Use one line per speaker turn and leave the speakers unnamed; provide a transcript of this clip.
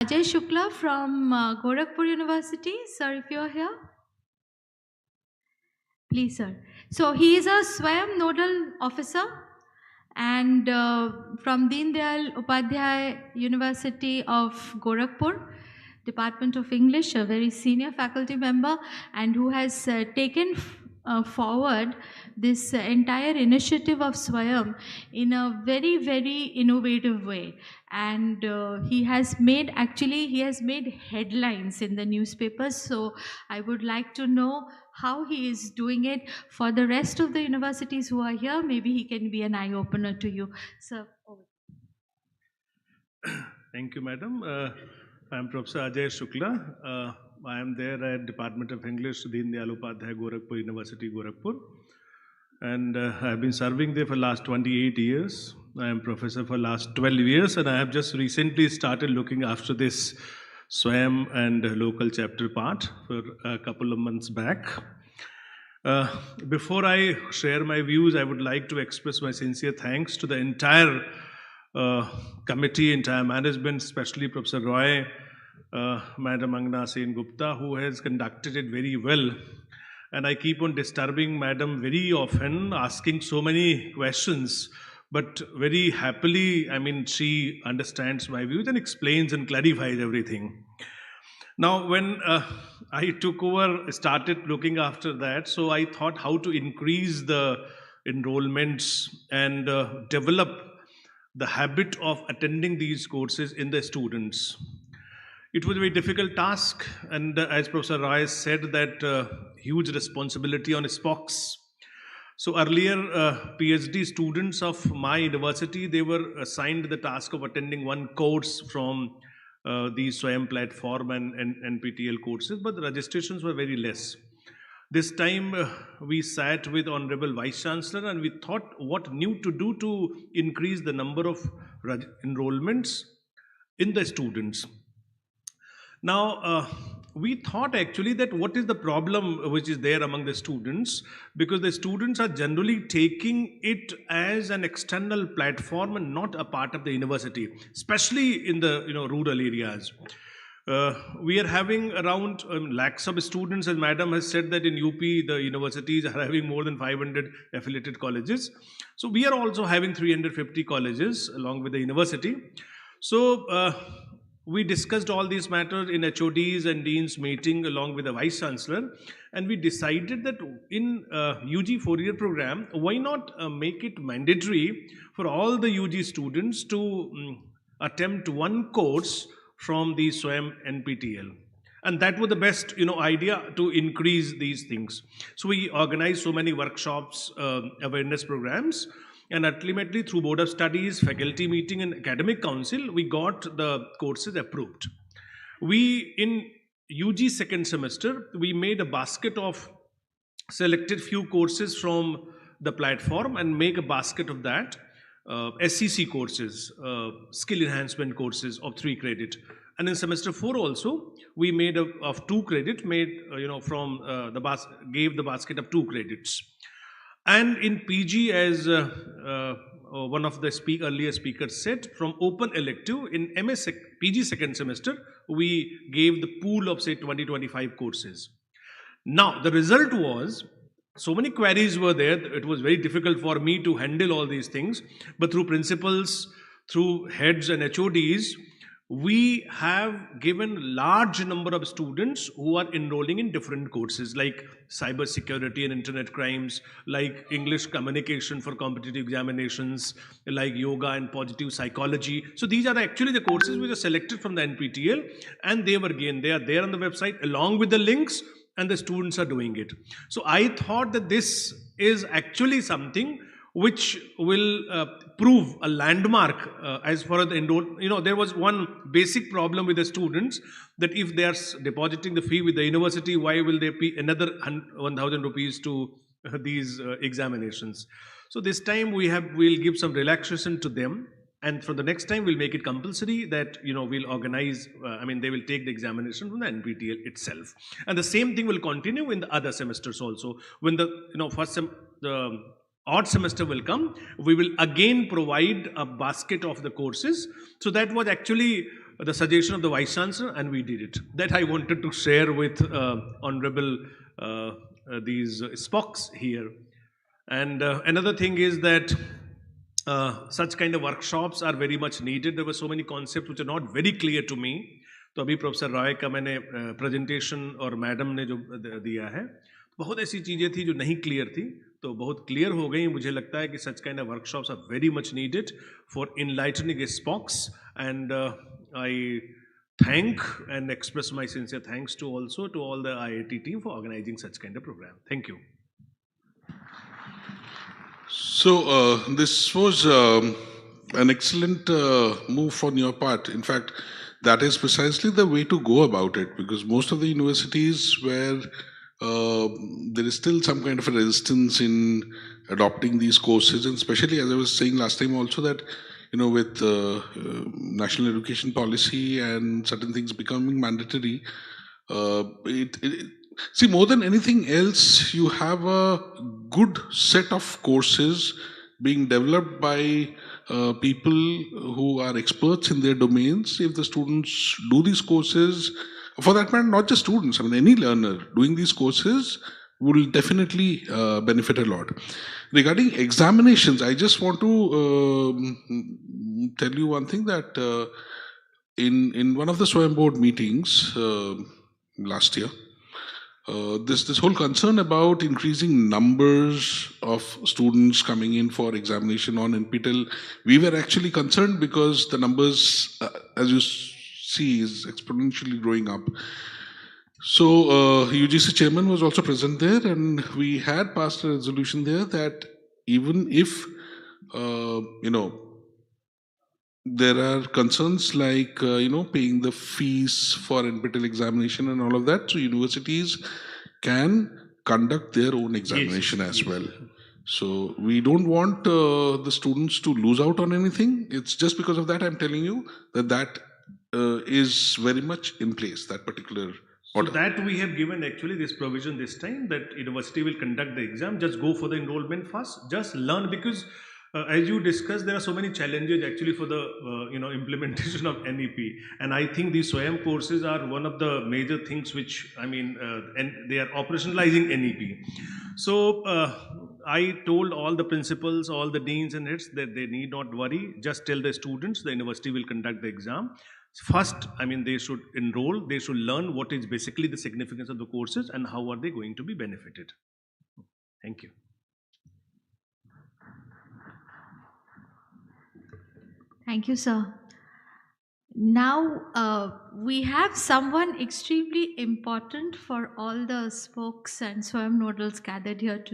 Ajay Shukla from Gorakhpur University. Sir, if you are here, please, sir. So he is a SWAYAM nodal officer and from Deen Dayal Upadhyay University of Gorakhpur, Department of English, a very senior faculty member, and who has taken forward this entire initiative of Swayam in a very, very innovative way. And he has made headlines in the newspapers. So I would like to know how he is doing it for the rest of the universities who are here. Maybe he can be an eye opener to you. So, over.
Thank you, Madam. I am Professor Ajay Shukla. I am there at Department of English, Deen Dayal Upadhyay, Gorakhpur University, Gorakhpur. And I have been serving there for last 28 years. I am professor for last 12 years, and I have just recently started looking after this SWAYAM and local chapter part for a couple of months back. Before I share my views, I would like to express my sincere thanks to the entire committee, entire management, especially Professor Roy, Madam Angna Sen Gupta, who has conducted it very well. And I keep on disturbing Madam very often, asking so many questions, but very happily, she understands my views and explains and clarifies everything. Now, when I took over, started looking after that, so I thought how to increase the enrollments and develop the habit of attending these courses in the students. It was a very difficult task, and as Professor Roy said, that huge responsibility on his box. So earlier, PhD students of my university, they were assigned the task of attending one course from the SWAYAM platform and NPTEL courses, but the registrations were very less. This time we sat with Honorable Vice Chancellor and we thought what new to do to increase the number of enrollments in the students. Now, we thought actually that what is the problem which is there among the students, because the students are generally taking it as an external platform and not a part of the university, especially in the rural areas. We are having around lakhs of students, as Madam has said that in UP the universities are having more than 500 affiliated colleges. So we are also having 350 colleges along with the university. So we discussed all these matters in HODs and Deans meeting along with the Vice Chancellor, and we decided that in UG 4-year program, why not make it mandatory for all the UG students to attempt one course from the SWAYAM-NPTEL. And that was the best idea to increase these things. So we organized so many workshops, awareness programs, and ultimately through Board of Studies, faculty meeting and academic council, we got the courses approved. We, in UG second semester, we made a basket of selected few courses from the platform and make a basket of that. SCC courses, skill enhancement courses of 3 credit. And in semester 4 also, we made of 2 credit, made, from gave the basket of 2 credits. And in PG, as one of the earlier speakers said, from open elective in PG second semester, we gave the pool of say 20-25 courses. Now, the result was, so many queries were there, it was very difficult for me to handle all these things, but through principals, through heads and HODs, we have given large number of students who are enrolling in different courses like cyber security and internet crimes, like English communication for competitive examinations, like yoga and positive psychology. So these are actually the courses which are selected from the NPTEL, and they are there on the website along with the links, and the students are doing it. So I thought that this is actually something which will prove a landmark as far as the enroll. There was one basic problem with the students, that if they are depositing the fee with the university, why will they pay another 1,000 rupees to these examinations? So this time we'll give some relaxation to them, and for the next time we'll make it compulsory that we'll organize. They will take the examination from the NPTEL itself, and the same thing will continue in the other semesters also. When the the odd semester will come, we will again provide a basket of the courses. So that was actually the suggestion of the Vice Chancellor, and we did it. That I wanted to share with Honorable these Spocks here. And another thing is that such kind of workshops are very much needed. There were so many concepts which are not very clear to me. तो अभी professor Roy का मैंने presentation और madam ने जो दिया है, बहुत ऐसी चीज़ें थी जो नहीं क्लियर थी, तो बहुत क्लियर हो गई. मुझे लगता है कि such kind of workshops are very much needed for enlightening sparks. And I thank and express my sincere thanks to also to all the IIT team for organizing such kind of program. Thank you.
So this was an excellent move on your part. In fact, that is precisely the way to go about it, because most of the universities where there is still some kind of a resistance in adopting these courses, and especially, as I was saying last time also, that with national education policy and certain things becoming mandatory, see, more than anything else, you have a good set of courses being developed by people who are experts in their domains. If the students do these courses, for that matter, not just students, I mean, any learner doing these courses will definitely benefit a lot. Regarding examinations, I just want to tell you one thing, that in one of the SWAYAM board meetings last year, this whole concern about increasing numbers of students coming in for examination on NPTEL, we were actually concerned because the numbers, as you see, is exponentially growing up. So UGC chairman was also present there, and we had passed a resolution there that even if there are concerns like paying the fees for NPTEL examination and all of that, so universities can conduct their own examination as well. So we don't want the students to lose out on anything. It's just because of that I'm telling you that is very much in place, that particular order.
So that we have given actually this provision this time, that university will conduct the exam. Just go for the enrollment first. Just learn, because as you discussed, there are so many challenges actually for the implementation of NEP, and I think these SWAYAM courses are one of the major things which and they are operationalizing NEP. So I told all the principals, all the deans and heads that they need not worry. Just tell the students the university will conduct the exam. First, they should enroll, they should learn what is basically the significance of the courses and how are they going to be benefited. Thank you.
Thank you, sir. Now, we have someone extremely important for all the spokes and SWAYAM nodals gathered here today.